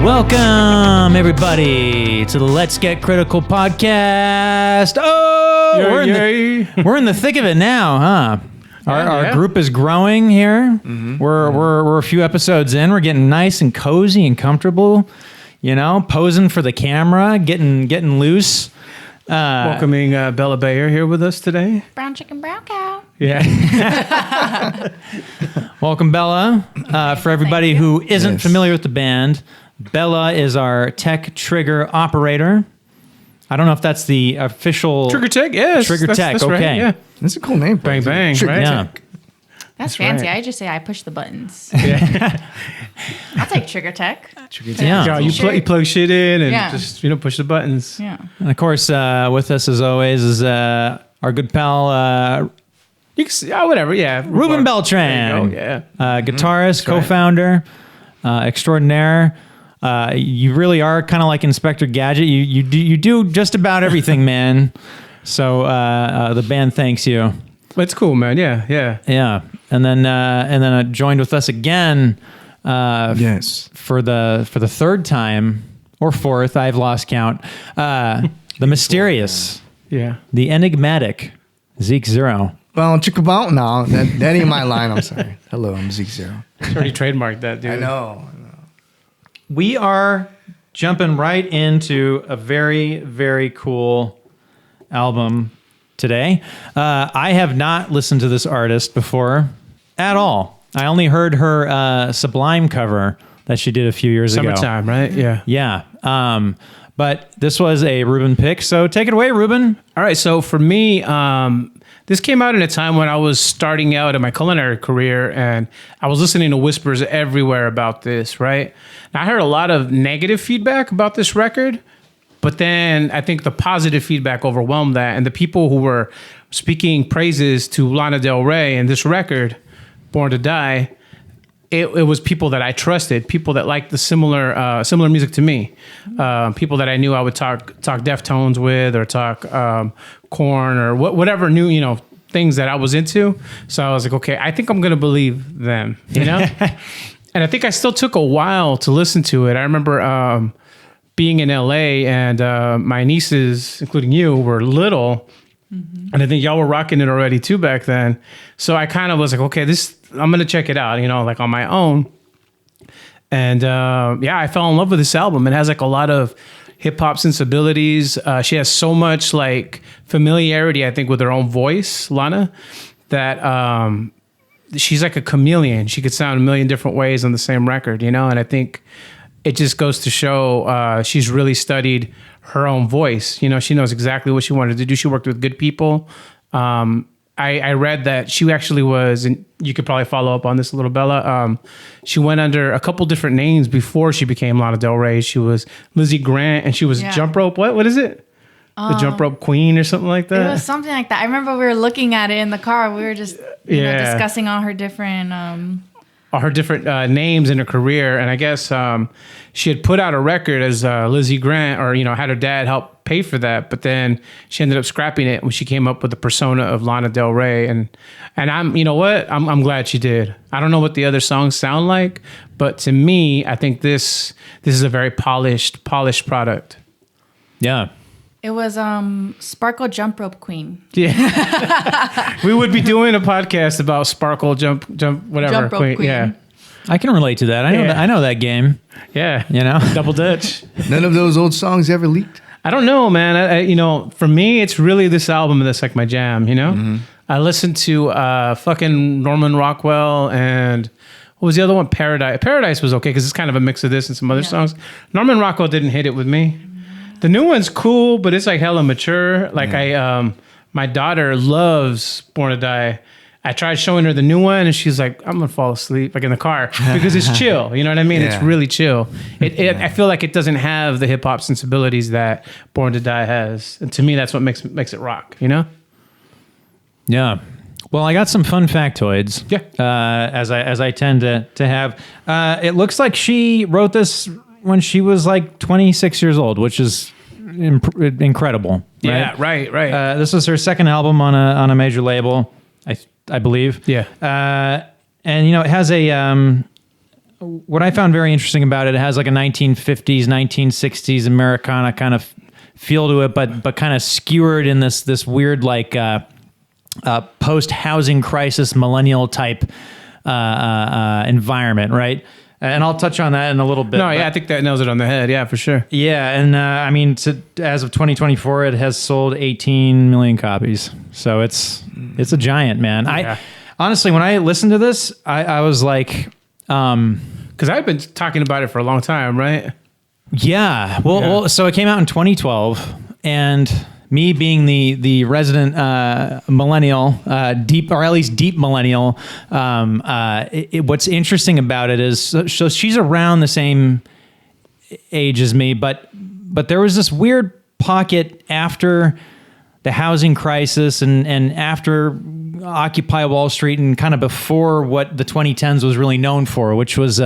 Welcome, everybody, to the Let's Get Critical podcast. We're in the thick of it now, huh? Our group is growing here. Mm-hmm. We're a few episodes in. We're getting nice and cozy and comfortable. You know, posing for the camera, getting loose. Welcoming Bella Bayer here with us today. Brown chicken, brown cow. Yeah. Welcome, Bella. For everybody who isn't familiar with the band, Bella is our tech trigger operator. I don't know if that's the official... Trigger tech, yes. Trigger tech, that's okay. Right, yeah. That's a cool name. Bang, bang, Trigger right? Yeah. tech. That's fancy. right. I just say I push the buttons. Yeah. I'll take trigger tech. Yeah. Yeah, you plug shit in and Yeah. just, push the buttons. Yeah. And of course, with us as always is our good pal... You can see, whatever, yeah. Ruben There Beltran, you go, guitarist, right. co-founder, extraordinaire. You really are kind of like Inspector Gadget. You do just about everything, man. So the band thanks you. It's cool, man. Yeah. Yeah, and then joined with us again. Yes. For the third time or fourth, I've lost count. The mysterious, Yeah. the enigmatic Zeke Zero. Well, check about now. That ain't my line. I'm sorry. Hello, I'm Zeke Zero. It's already trademarked that, dude. I know. We are jumping right into a very, very cool album today. I have not listened to this artist before at all. I only heard her Sublime cover that she did a few years ago. Summertime, right? Yeah. Yeah. But this was a Ruben pick, so take it away, Ruben. All right, so for me, this came out in a time when I was starting out in my culinary career, and I was listening to whispers everywhere about this, right? Now, I heard a lot of negative feedback about this record, but then I think the positive feedback overwhelmed that, and the people who were speaking praises to Lana Del Rey and this record, Born to Die, it was people that I trusted, people that liked the similar music to me, people that I knew I would talk Deftones with, or talk Korn, or whatever new things that I was into. So I was like, okay, I think I'm gonna believe them, And I think I still took a while to listen to it. I remember being in LA, and my nieces, including you, were little. Mm-hmm. And I think y'all were rocking it already too back then. So I kind of was like, okay, I'm going to check it out, like on my own. And I fell in love with this album. It has like a lot of hip hop sensibilities. She has so much like familiarity, I think, with her own voice, Lana, that she's like a chameleon. She could sound a million different ways on the same record, And I think it just goes to show she's really studied her own voice. She knows exactly what she wanted to do. She worked with good people. I read that she actually was, and you could probably follow up on this a little, Bella. She went under a couple different names before she became Lana Del Rey. She was Lizzie Grant, and she was Jump Rope. What is it? The Jump Rope Queen or something like that? It was something like that. I remember we were looking at it in the car. We were just discussing all her different... names in her career, and I guess she had put out a record as Lizzie Grant, or had her dad help pay for that, but then she ended up scrapping it when she came up with the persona of Lana Del Rey, and I'm I'm glad she did. I don't know what the other songs sound like, but to me, I think this is a very polished product. Yeah. It was Sparkle Jump Rope Queen. Yeah. We would be doing a podcast about Sparkle Jump whatever Jump Rope Queen. Yeah. I can relate to that. I know that game. Yeah. Double Dutch. None of those old songs ever leaked. I don't know, man. I for me, it's really this album that's like my jam, Mm-hmm. I listened to fucking Norman Rockwell, and what was the other one? Paradise. Paradise was okay because it's kind of a mix of this and some other songs. Norman Rockwell didn't hit it with me. The new one's cool, but it's like hella mature. Like my daughter loves Born to Die. I tried showing her the new one, and she's like, I'm gonna fall asleep, like in the car, because it's chill. You know what I mean? Yeah. It's really chill. I feel like it doesn't have the hip hop sensibilities that Born to Die has, and to me, that's what makes it rock. Yeah. Well, I got some fun factoids. Yeah. As I tend to have. It looks like she wrote this when she was like 26 years old, which is incredible. Yeah. Right. This was her second album on a major label, I believe. Yeah. And it has a what I found very interesting about it, it has like a 1950s, 1960s Americana kind of feel to it, but kind of skewered in this weird like post-housing crisis millennial type environment, right? And I'll touch on that in a little bit. No, yeah, I think that nails it on the head. Yeah, for sure. Yeah, and I mean, as of 2024, it has sold 18 million copies. So it's a giant, man. Yeah. I honestly, when I listened to this, I was like, because I've been talking about it for a long time, right? yeah. Well, so it came out in 2012, and me being the resident millennial, deep or at least deep millennial, what's interesting about it is so she's around the same age as me, but there was this weird pocket after the housing crisis and after Occupy Wall Street and kind of before what the 2010s was really known for, which was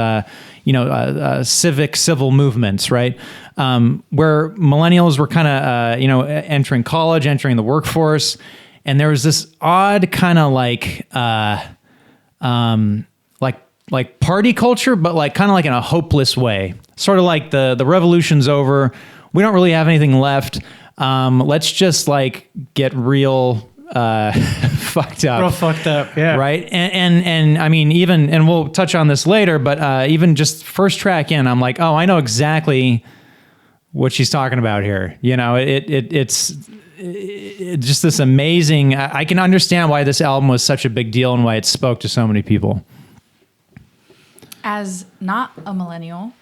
civil movements, right? Where millennials were kind of entering college, entering the workforce, and there was this odd kind of like party culture, but like kind of like in a hopeless way, sort of like the revolution's over, we don't really have anything left. Let's just like get real fucked up. Real fucked up, yeah. Right? And I mean, even, and we'll touch on this later, but even just first track in, I'm like, oh, I know exactly what she's talking about here. You know, it's just this amazing, I can understand why this album was such a big deal and why it spoke to so many people. As not a millennial,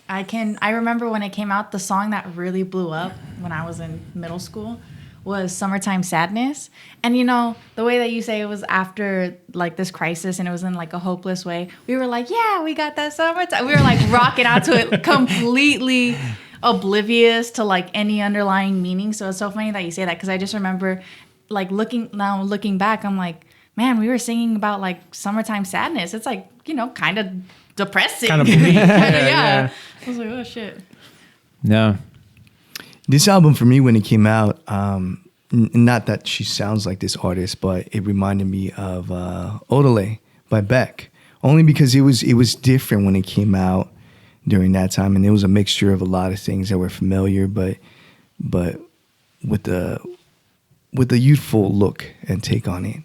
I remember when it came out, the song that really blew up when I was in middle school was Summertime Sadness. And you know, the way that you say it was after like this crisis and it was in like a hopeless way, we were like, yeah, we got that summertime. We were like rocking out to it, completely oblivious to like any underlying meaning. So it's so funny that you say that, because I just remember like looking back, I'm like, man, we were singing about like summertime sadness. It's like, you know, kind of depressing. Kind of bleak. Yeah. I was like, oh shit. No. This album for me, when it came out, not that she sounds like this artist, but it reminded me of Odelay by Beck. Only because it was different when it came out during that time, and it was a mixture of a lot of things that were familiar, but with the youthful look and take on it.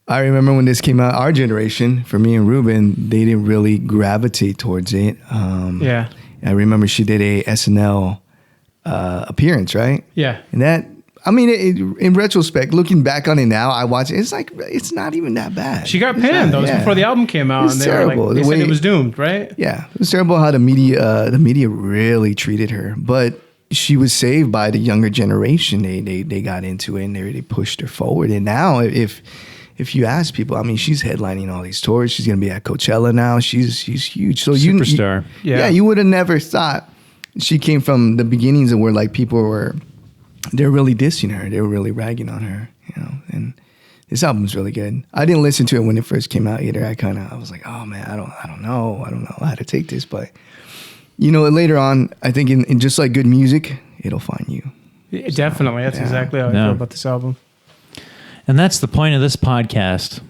I remember when this came out, our generation, for me and Ruben, they didn't really gravitate towards it. Yeah. I remember she did a SNL appearance, right? Yeah. And that, I mean, in retrospect, looking back on it now, I watch it, it's like, it's not even that bad. She got panned. That was before the album came out. It's terrible. They said it was doomed, right? Yeah. It was terrible how the media really treated her. But she was saved by the younger generation. They got into it and they pushed her forward. And now if you ask people, I mean, she's headlining all these tours. She's going to be at Coachella now. She's huge. So Superstar. You would have never thought she came from the beginnings of where like they're really dissing her. They were really ragging on her, you know. And this album's really good. I didn't listen to it when it first came out either. I was like, oh man, I don't know how to take this. But you know, later on, I think in just like good music, it'll find you. Yeah, definitely. That's exactly how I feel about this album. And that's the point of this podcast.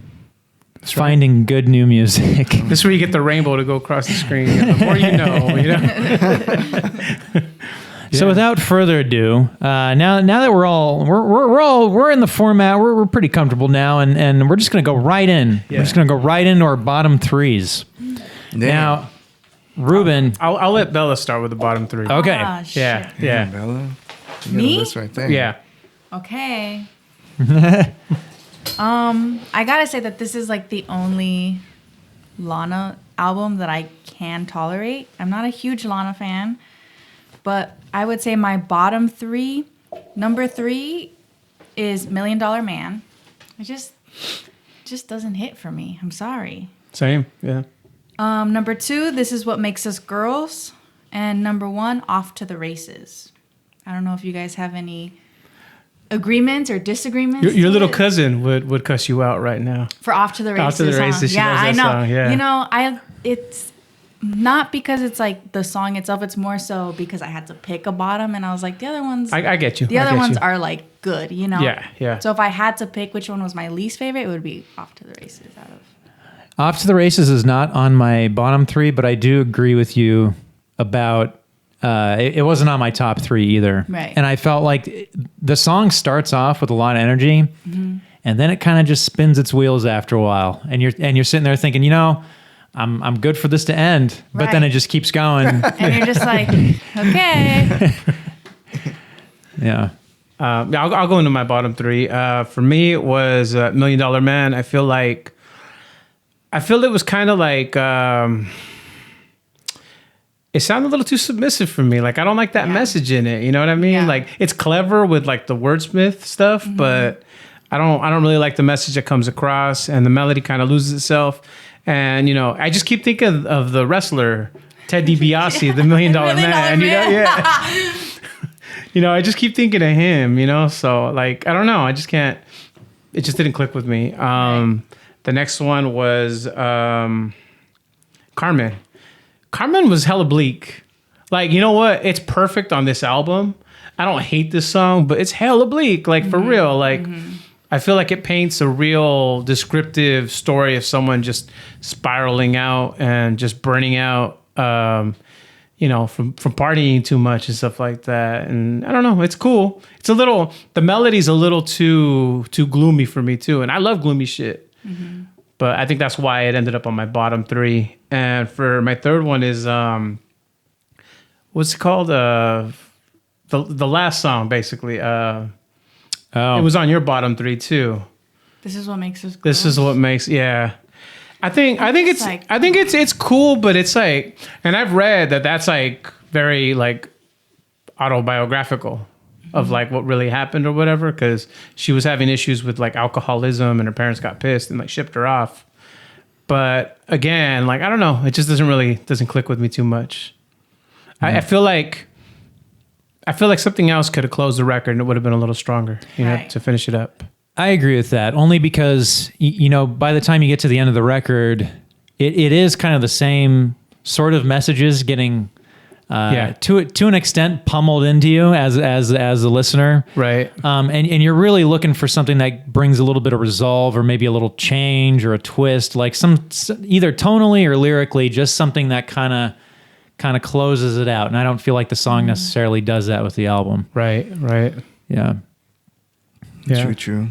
Finding good new music. This is where you get the rainbow to go across the screen. The more you know. So without further ado, now that we're in the format, we're pretty comfortable now, and we're just gonna go right in. Yeah. We're just gonna go right into our bottom threes. Damn. Now, Ruben, I'll let Bella start with the bottom three. okay, Ah, shit. Yeah. Damn, Bella. You got a Me? list right there. Yeah. Okay. I gotta say that this is like the only Lana album that I can tolerate. I'm not a huge Lana fan, but I would say my bottom three, number 3 is $1 Million Man. It just doesn't hit for me. I'm sorry. Same. Yeah. Number 2, This Is What Makes Us Girls. And number 1, Off to the Races. I don't know if you guys have any agreements or disagreements. Your to little it. cousin would cuss you out right now. For Off to the Races. Off to the Races, she yeah, knows that I know. song, yeah. You know, it's not because it's like the song itself. It's more so because I had to pick a bottom, and I was like, the other ones. I get you. The I other get ones you. are like good, you know. Yeah, yeah. So if I had to pick which one was my least favorite, it would be Off to the Races. Off to the Races is not on my bottom 3, but I do agree with you about it wasn't on my top 3 either. Right. And I felt like the song starts off with a lot of energy, and then it kind of just spins its wheels after a while. And you're sitting there thinking, I'm good for this to end, but then it just keeps going. And you're just like, okay. Yeah. I'll go into my bottom 3. For me, it was $1 Million Man. I feel it was kind of like it sounded a little too submissive for me. Like I don't like that message in it. You know what I mean? Yeah. Like it's clever with like the wordsmith stuff, but I don't really like the message that comes across, and the melody kind of loses itself. And I just keep thinking of the wrestler Ted DiBiase, the $1 Million Man. I just keep thinking of him. So like I don't know. I just can't. It just didn't click with me. The next one was Carmen. Carmen was hella bleak. Like, you know what? It's perfect on this album. I don't hate this song, but it's hella bleak. Like, for real. Like, I feel like it paints a real descriptive story of someone just spiraling out and just burning out, from partying too much and stuff like that. And I don't know. It's cool. The melody's a little too gloomy for me, too. And I love gloomy shit. But I think that's why it ended up on my bottom 3. And for my third one is what's it called? The last song, basically. It was on your bottom 3 too. This is what makes us. This is what makes. Yeah. I think it's cool, but it's like, and I've read that's like very like autobiographical of like what really happened or whatever, because she was having issues with like alcoholism and her parents got pissed and like shipped her off. But again, like I don't know, it just doesn't click with me too much. I feel like something else could have closed the record and it would have been a little stronger, to finish it up. I agree with that, only because by the time you get to the end of the record, it is kind of the same sort of messages getting to an extent pummeled into you as a listener, right? And you're really looking for something that brings a little bit of resolve or maybe a little change or a twist, like some either tonally or lyrically, just something that kind of closes it out. And I don't feel like the song necessarily does that with the album. Right. Yeah. True.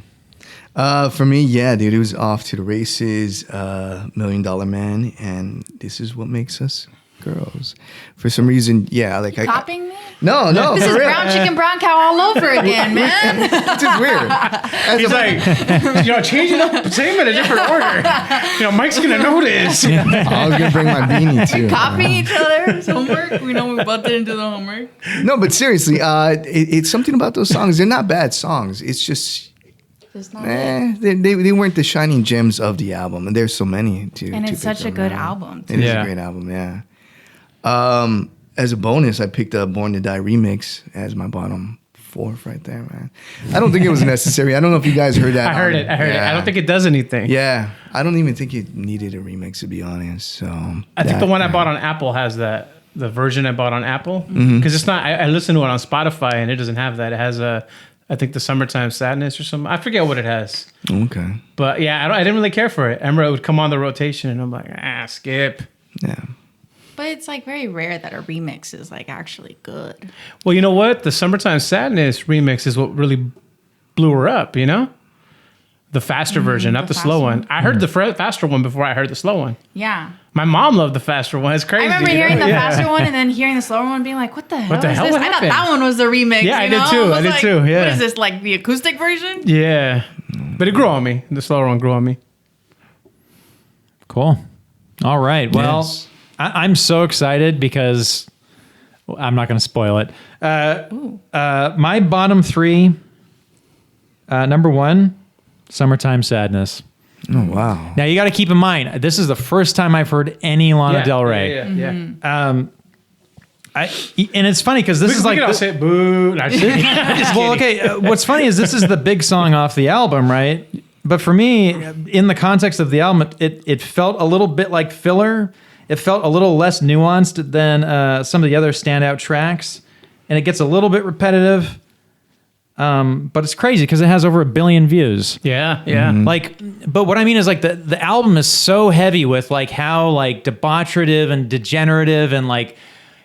For me, dude, it was Off to the Races, $1 Million Man, and This Is What Makes Us Girls. For some reason, like Copying me? No. This is for real. brown chicken, brown cow all over again, man. It's just weird. He's like, change it up, say them in a different order. Mike's gonna notice. I was gonna bring my beanie too. Copying each other's homework. We know we both didn't do the homework. No, but seriously, it's something about those songs. They're not bad songs. It's just. They weren't the shining gems of the album, and there's so many too. And it's such a good album. It is a great album, yeah. As a bonus, I picked up Born to Die remix as my bottom 4th right there, man. I don't think it was necessary. I don't know if you guys heard that. I heard it. I don't think it does anything. Yeah, I don't even think it needed a remix, to be honest. So I think the one I bought on Apple has that. The version I bought on Apple, because it's not. I listened to it on Spotify, and it doesn't have that. It has I think the Summertime Sadness or something. I forget what it has. Okay. But yeah, I didn't really care for it. I remember it would come on the rotation, and I'm like, skip. Yeah. But it's like very rare that a remix is like actually good. Well, you know what? The Summertime Sadness remix is what really blew her up, The faster version, not the slow one. I heard the faster one before I heard the slow one. Yeah. My mom loved the faster one. It's crazy. I remember hearing the faster one and then hearing the slower one being like, what the hell is this? What I thought happened? that one was the remix. Yeah, I did too. Yeah. What is this, like the acoustic version? Yeah. But it grew on me. The slower one grew on me. Cool. All right. Well, Yes. I'm so excited because I'm not going to spoil it. My bottom 3, number 1, Summertime Sadness. Oh, wow. Now, you got to keep in mind, this is the first time I've heard any Lana Del Rey. Yeah. And it's funny because this is like... I'll say boo. No, well, okay. What's funny is this is the big song off the album, right? But for me, in the context of the album, it felt a little bit like filler. It felt a little less nuanced than some of the other standout tracks. And it gets a little bit repetitive. But it's crazy because it has over 1 billion views. Yeah, yeah. Like, but what I mean is like the album is so heavy with like how like debauchative and degenerative and like,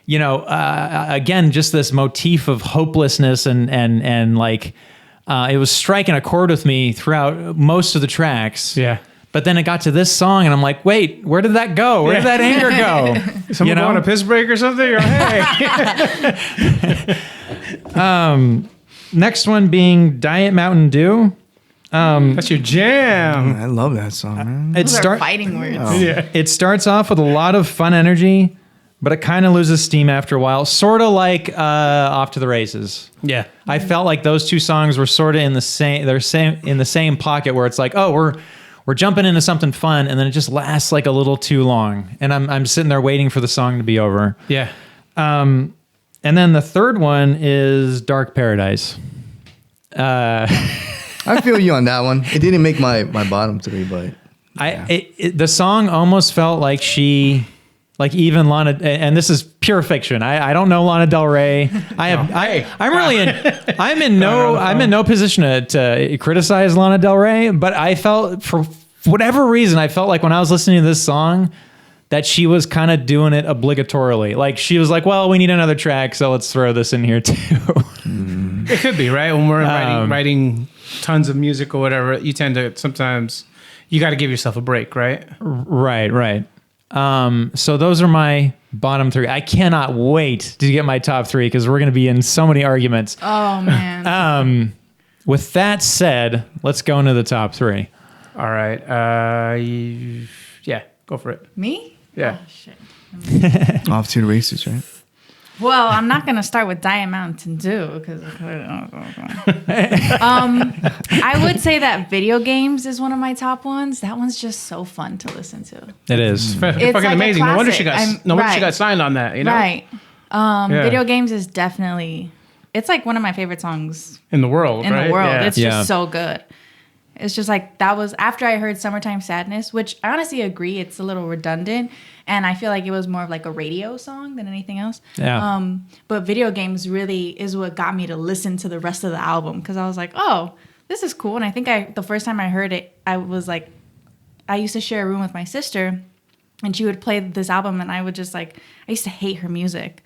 you know, again, just this motif of hopelessness and like, it was striking a chord with me throughout most of the tracks. Yeah. But then it got to this song and I'm like, wait, where did that go? Where did that anger go? Someone go on a piss break or something? Or hey. Next one being Diet Mountain Dew. That's your jam. I love that song, man. Those are fighting words. Yeah. It starts off with a lot of fun energy, but it kind of loses steam after a while. Sort of like Off to the Races. Yeah. I felt like those two songs were sort of in the same pocket where it's like, oh, we're jumping into something fun, and then it just lasts like a little too long, and I'm sitting there waiting for the song to be over. Yeah. And then the third one is Dark Paradise. I feel you on that one. It didn't make my bottom 3, but the song almost felt like she, like even Lana, and this is pure fiction. I don't know Lana Del Rey. I'm in no position to criticize Lana Del Rey, but I felt for whatever reason, I felt like when I was listening to this song that she was kind of doing it obligatorily. Like she was like, well, we need another track, so let's throw this in here too. It could be, right? When we're writing tons of music or whatever, you tend to sometimes, you got to give yourself a break, right? Right. So those are my bottom 3. I cannot wait to get my top 3 because we're going to be in so many arguments. Oh, man. With that said, let's go into the top 3. All right. Yeah, go for it. Me? Yeah. Oh, shit. Off to the Races, right? Well, I'm not going to start with Diet Mountain Dew because I would say that Video Games is one of my top ones. That one's just so fun to listen to. It is. It's fucking like amazing. No wonder classic. she got signed on that, you know? Right. Yeah. Video Games is definitely, it's like one of my favorite songs In the world, in right? the world. Yeah. It's just so good. It's just like, that was after I heard Summertime Sadness, which I honestly agree, it's a little redundant. And I feel like it was more of like a radio song than anything else. Yeah. But Video Games really is what got me to listen to the rest of the album. Because I was like, oh, this is cool. And I think the first time I heard it, I was like, I used to share a room with my sister. And she would play this album. And I would just like, I used to hate her music.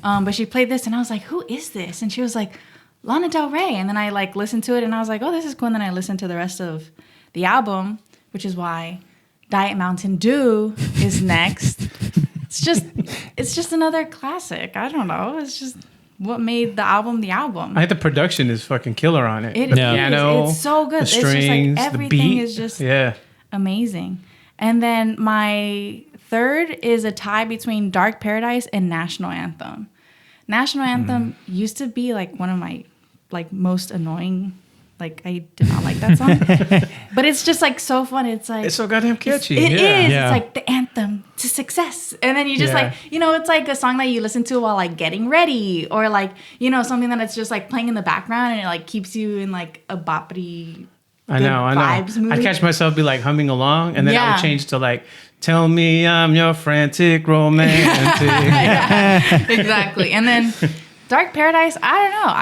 But she played this and I was like, who is this? And she was like, Lana Del Rey. And then I like listened to it and I was like, oh, this is cool. And then I listened to the rest of the album, which is why Diet Mountain Dew is next. It's just another classic. I don't know. It's just what made the album the album. I think the production is fucking killer on it. It The is. piano, It's so good. the strings, it's just like the everything beat. is just Yeah. amazing. And then my third is a tie between Dark Paradise and National Anthem. National Anthem used to be like one of my like most annoying. Like I did not like that song, but it's just like so fun. It's like It's so goddamn catchy. It is. Yeah. It's like the anthem to success, and then you just Yeah. like it's like a song that you listen to while like getting ready, or like something that it's just like playing in the background, and it like keeps you in like a boppity. I know. Vibes mood. I catch myself be like humming along, and then I Yeah. would change to like, "Tell me I'm your frantic romantic." Yeah, exactly. And then Dark Paradise. I don't know.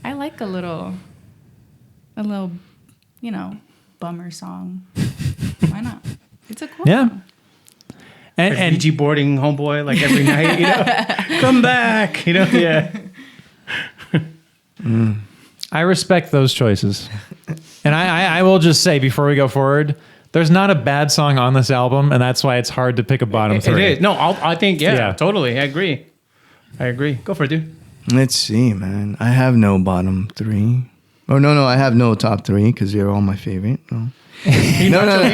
I like a little, bummer song. Why not? It's a cool Yeah. song. And Fiji boarding homeboy like every night, come back, yeah. I respect those choices. And I will just say before we go forward, there's not a bad song on this album, and that's why it's hard to pick a bottom 3. It is. No, I think, Yeah. totally. I agree. Go for it, dude. Let's see, man. I have no bottom 3. Oh, no. I have no top 3 because they're all my favorite. No. No. Are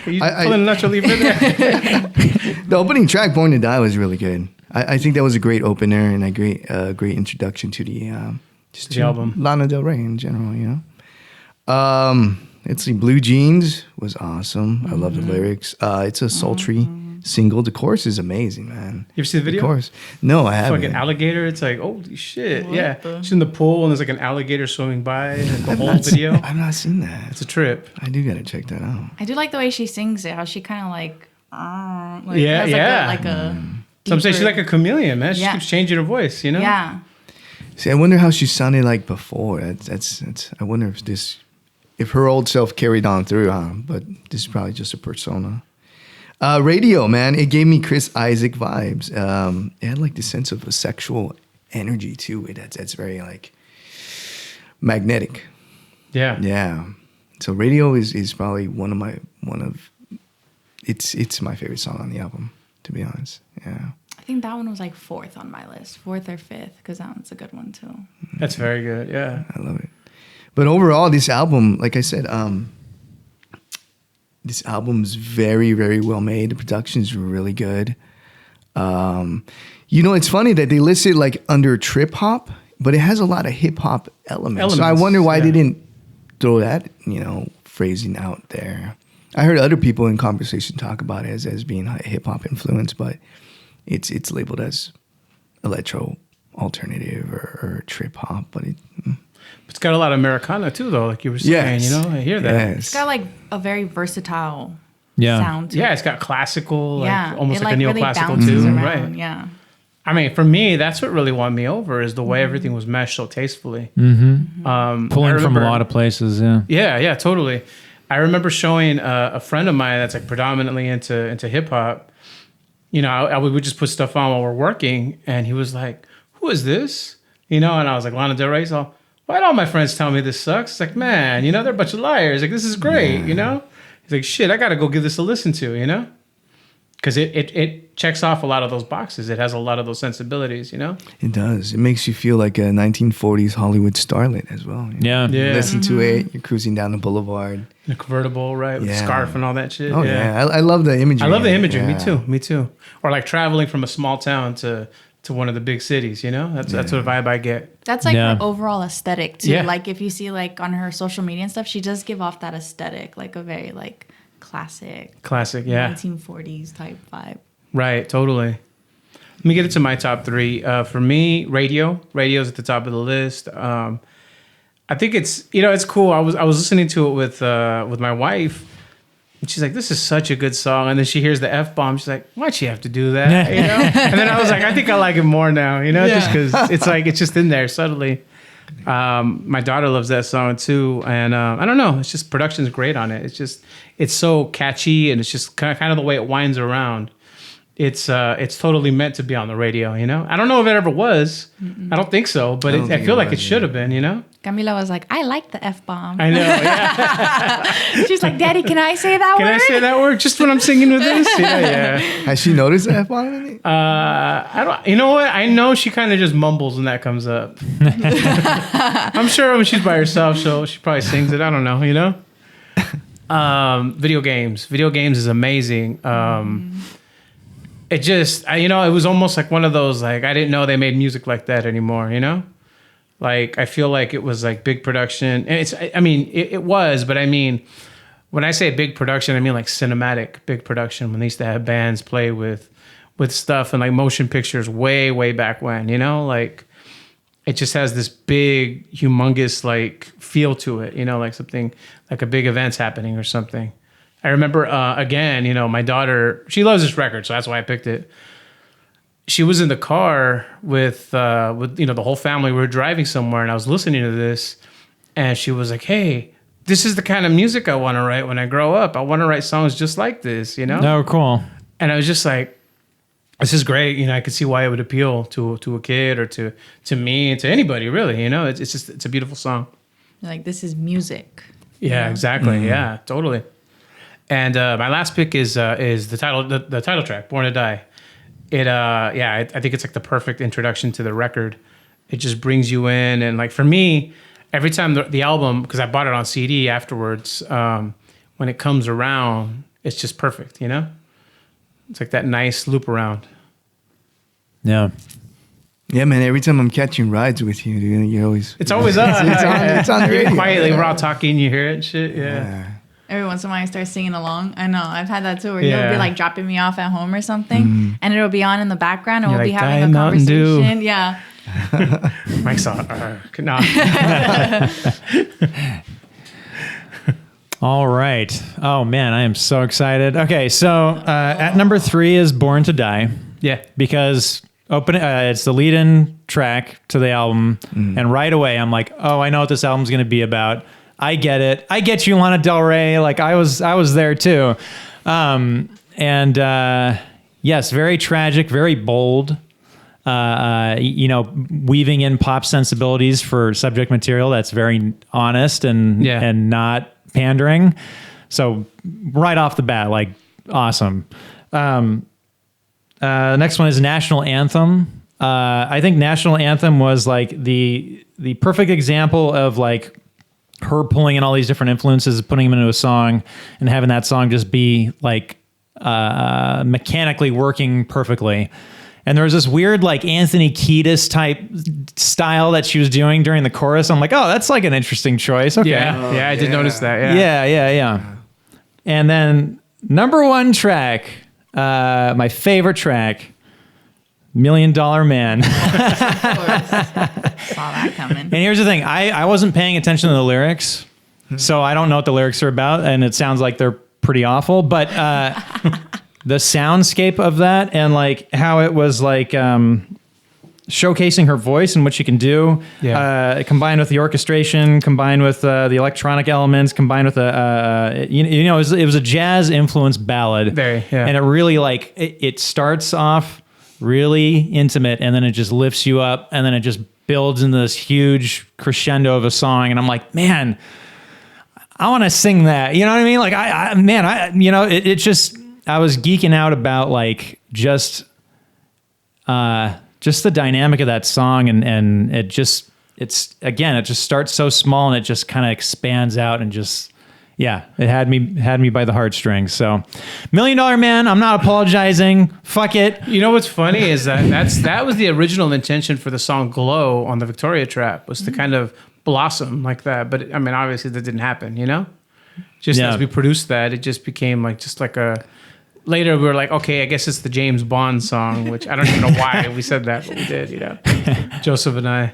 you pulling Nacho Libre there? The opening track, Born to Die, was really good. I think that was a great opener and a great introduction to the album. Lana Del Rey in general, Let's see, Blue Jeans was awesome. I love the lyrics. It's a sultry single. The chorus is amazing, man. You ever seen the video? The chorus. No, I haven't. Fucking alligator. It's like, holy shit. What yeah. the- She's in the pool and there's like an alligator swimming by and the whole video. I've not seen that. It's a trip. I do gotta check that out. I do like the way she sings it. How she kind of like Yeah, has yeah. like a So I'm saying she's deeper- like a chameleon, man. She Yeah. keeps changing her voice, yeah. See, I wonder how she sounded like before. That's. I wonder if her old self carried on through, but this is probably just a persona. Radio, man, it gave me Chris Isaac vibes. It had like the sense of a sexual energy to it. That's very like magnetic. Yeah. So Radio is probably it's my favorite song on the album, to be honest. Yeah. I think that one was like 4th on my list, 4th or 5th, because that one's a good one too. That's very good. Yeah. I love it. But overall, this album, like I said, this album's very, very well made. The production's really good. It's funny that they listed like under trip hop, but it has a lot of hip hop elements. So I wonder why they didn't throw that, phrasing out there. I heard other people in conversation talk about it as being a hip hop influence, but it's labeled as electro alternative or trip hop, but it's got a lot of Americana too, though, like you were saying. Yes. I hear that. Yes. It's got like a very versatile sound to it. Yeah, it's got classical, almost it, like a really neoclassical bounces too, around, right? Yeah. I mean, for me, that's what really won me over is the way everything was meshed so tastefully. Pulling from a lot of places, yeah. Yeah, totally. I remember showing a friend of mine that's like predominantly into hip hop. I would just put stuff on while we're working, and he was like, "Who is this?" And I was like, "Lana Del Rey." So, why do all my friends tell me this sucks? It's like, man, they're a bunch of liars. Like, this is great, He's like, shit, I got to go give this a listen to, Because it checks off a lot of those boxes. It has a lot of those sensibilities, It does. It makes you feel like a 1940s Hollywood starlet as well. Yeah. You listen to it, you're cruising down the boulevard. In a convertible, right? With a scarf and all that shit. Oh, yeah. I love the imagery. I love the imagery. Yeah. Me too. Or like traveling from a small town to one of the big cities, That's what vibe I get. That's like her overall aesthetic too. Yeah. Like if you see like on her social media and stuff, she does give off that aesthetic, like a very like classic, yeah. 1940s type vibe. Right, totally. Let me get into my top 3. For me, Radio's at the top of the list. I think it's it's cool. I was listening to it with my wife, and she's like, "This is such a good song." And then she hears the F-bomb. She's like, "Why'd she have to do that?" And then I was like, "I think I like it more now." Just because it's just in there subtly. My daughter loves that song too, and I don't know. It's just production's great on it. It's so catchy, and it's just kind of the way it winds around. It's totally meant to be on the radio, I don't know if it ever was. I don't think so, but I feel like it should have been, Camila was like, I like the F-bomb. I know, yeah. She's like, Daddy, can I say that word? Can I say that word just when I'm singing with this? Yeah. Has she noticed the F-bomb in it? I don't. You know what? I know she kind of just mumbles when that comes up. I'm sure when she's by herself, she probably sings it. I don't know, Video games. Video games is amazing. It just, it was almost like one of those, like, I didn't know they made music like that anymore, Like, I feel like it was like big production. And it was, but I mean, when I say big production, I mean like cinematic big production, when they used to have bands play with stuff and like motion pictures way, way back when, Like, it just has this big, humongous, like, feel to it, like something, like a big event's happening or something. I remember, again, my daughter, she loves this record, so that's why I picked it. She was in the car with the whole family. We were driving somewhere, and I was listening to this, and she was like, "Hey, this is the kind of music I want to write when I grow up. I want to write songs just like this, Oh, cool. And I was just like, this is great. I could see why it would appeal to a kid or to me and to anybody, really. It's a beautiful song. Like, this is music. Yeah, exactly. Mm-hmm. Yeah, totally. And my last pick is the title track, "Born to Die." I think it's like the perfect introduction to the record. It just brings you in, and like for me, every time the album, because I bought it on CD afterwards, when it comes around, it's just perfect. It's like that nice loop around. Yeah. Yeah, man. Every time I'm catching rides with you, dude, you're always. It's always on. It's on the radio. Quietly, we're all talking, you hear it and shit. Yeah. Every once in a while, I start singing along. I know. I've had that too, where you'll be like dropping me off at home or something, and it'll be on in the background, and we'll be having a conversation. Yeah. Mike's on. No. All right. Oh, man, I am so excited. Okay, so at number 3 is "Born to Die." Yeah. Because It's the lead-in track to the album, and right away I'm like, oh, I know what this album's going to be about. I get it. I get you, Lana Del Rey. Like I was there too. Yes, very tragic, very bold. Weaving in pop sensibilities for subject material that's very honest and not pandering. So right off the bat, like awesome. Next one is National Anthem. I think National Anthem was like the perfect example of like her pulling in all these different influences, putting them into a song, and having that song just be like mechanically working perfectly. And there was this weird like Anthony Kiedis type style that she was doing during the chorus. I'm like, oh, that's like an interesting choice. Okay. Yeah, I did notice that. Yeah. And then number one track, my favorite track, $1 Million Man. Of course. Saw that coming. And here's the thing. I wasn't paying attention to the lyrics, so I don't know what the lyrics are about, and it sounds like they're pretty awful. But the soundscape of that and like how it was like showcasing her voice and what she can do, combined with the orchestration, combined with the electronic elements, combined with it was a jazz influenced ballad. And it really like it starts off really intimate, and then it just lifts you up, and then it just builds into this huge crescendo of a song. And I'm like, man, I want to sing that. You know what I mean? Like it just, I was geeking out about like just the dynamic of that song, and it just starts so small and it just kind of expands out and just, yeah, it had me by the heartstrings. So $1 Million Man, I'm not apologizing. Fuck it. You know what's funny is that was the original intention for the song Glow on the Victoria Trap, was to kind of blossom like that. But I mean, obviously that didn't happen, you know? As we produced that, it just became like a... Later, we were like, okay, I guess it's the James Bond song, which I don't even know why we said that, but we did, you know, Joseph and I.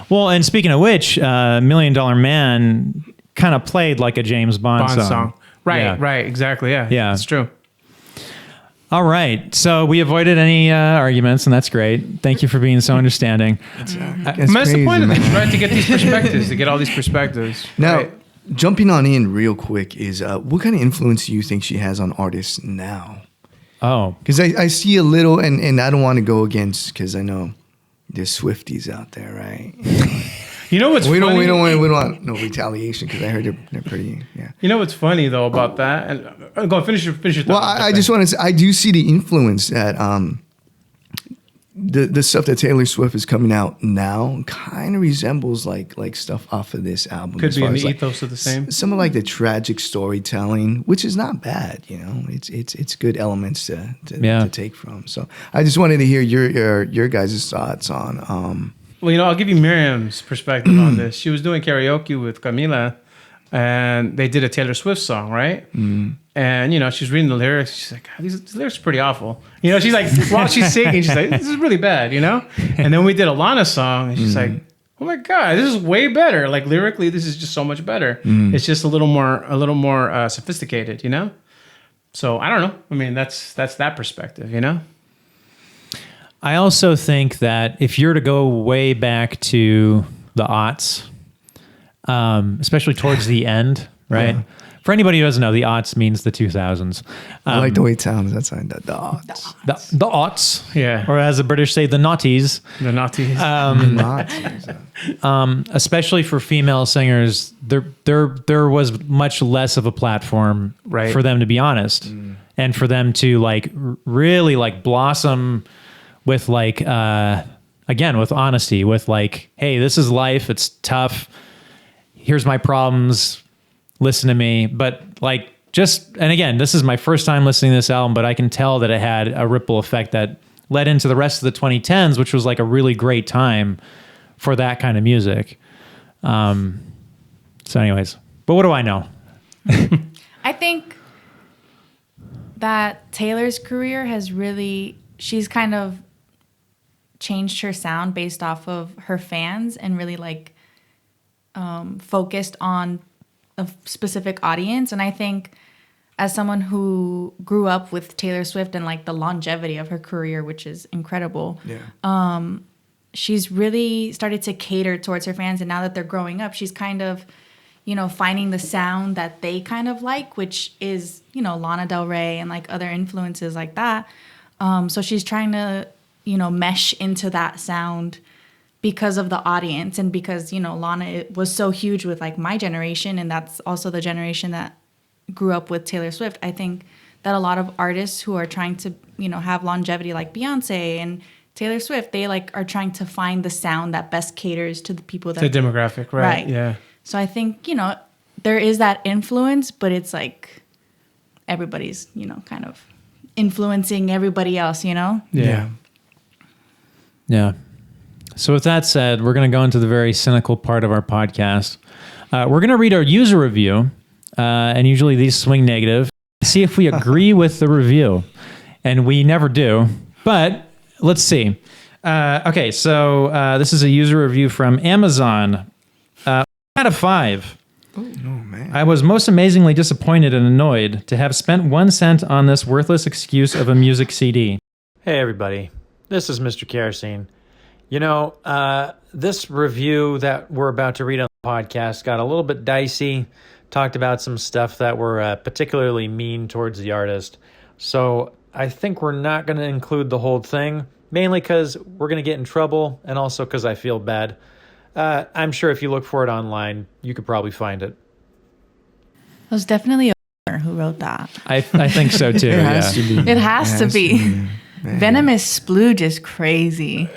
Well, and speaking of which, $1 Million Man kind of played like a James Bond song. Right, exactly, yeah. That's true. All right, so we avoided any arguments, and that's great. Thank you for being so understanding. That's the point of this, right? To get these perspectives, to get all these perspectives. Now, right? Jumping on in real quick is what kind of influence do you think she has on artists now? Oh, because I see a little, and I don't want to go against, because I know there's Swifties out there, right? You know what's we funny? We don't want no retaliation, because I heard they're pretty, yeah. You know what's funny though about that? And go finish your thought. Well, I just want to say, I do see the influence that the stuff that Taylor Swift is coming out now kind of resembles like stuff off of this album. Could be in the ethos of the same. Some of like the tragic storytelling, which is not bad, you know. It's good elements to take from. So I just wanted to hear your guys' thoughts on. Well, you know, I'll give you Miriam's perspective on this. She was doing karaoke with Camila, and they did a Taylor Swift song, right? Mm. And, you know, she's reading the lyrics. She's like, these lyrics are pretty awful. You know, she's like, while she's singing, she's like, this is really bad, you know? And then we did a Lana song, and she's like, oh my God, this is way better. Like, lyrically, this is just so much better. It's just a little more sophisticated, you know? So, I don't know. I mean, that's that perspective, you know? I also think that if you're to go way back to the aughts, especially towards the end, right? Yeah. For anybody who doesn't know, the aughts means the 2000s. I like the way it sounds. That's like the aughts. The aughts. Yeah. Or as the British say, the naughties. The naughties. Especially for female singers, there was much less of a platform for them to be honest. And for them to like really like blossom with like, again, with honesty, with like, hey, this is life. It's tough. Here's my problems. Listen to me. But like, and again, this is my first time listening to this album, but I can tell that it had a ripple effect that led into the rest of the 2010s, which was like a really great time for that kind of music. So anyways, but what do I know? I think that Taylor's career has she's kind of changed her sound based off of her fans and really like focused on a specific audience. And I think as someone who grew up with Taylor Swift and like the longevity of her career, which is incredible. Yeah. She's really started to cater towards her fans, and now that they're growing up, she's kind of, finding the sound that they kind of like, which is, Lana Del Rey and like other influences like that. So she's trying to, mesh into that sound because of the audience, and because, Lana was so huge with like my generation, and that's also the generation that grew up with Taylor Swift. I think that a lot of artists who are trying to, have longevity like Beyonce and Taylor Swift, they like are trying to find the sound that best caters to the people that the demographic, right? Yeah. So I think, there is that influence, but it's like everybody's, kind of influencing everybody else, Yeah. Yeah. So with that said, we're going to go into the very cynical part of our podcast. We're going to read our user review. And usually these swing negative. See if we agree with the review. And we never do. But let's see. Okay, so this is a user review from Amazon. out of 5. Oh, man. I was most amazingly disappointed and annoyed to have spent 1 cent on this worthless excuse of a music CD. Hey, everybody. This is Mr. Kerosene. This review that we're about to read on the podcast got a little bit dicey. Talked about some stuff that were particularly mean towards the artist. So I think we're not going to include the whole thing, mainly because we're going to get in trouble and also because I feel bad. I'm sure if you look for it online, you could probably find it. It was definitely a who wrote that. I think so too. It has to be. It has to be. Venomous Splooge is crazy.